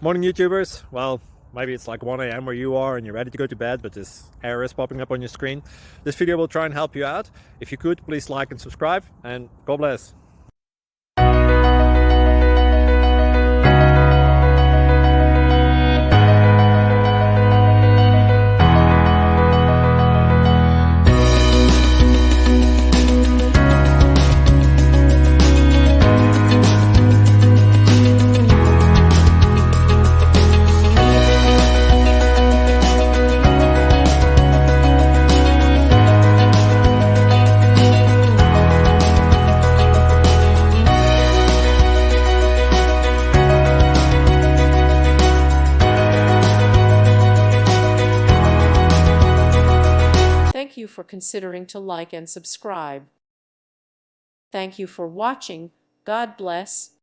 Morning YouTubers. Well, maybe it's like 1 a.m. where you are and you're ready to go to bed, but this error is popping up on your screen. This video will try and help you out. If you could, please like and subscribe, and God bless. Thank you for considering to like and subscribe. Thank you for watching. God bless.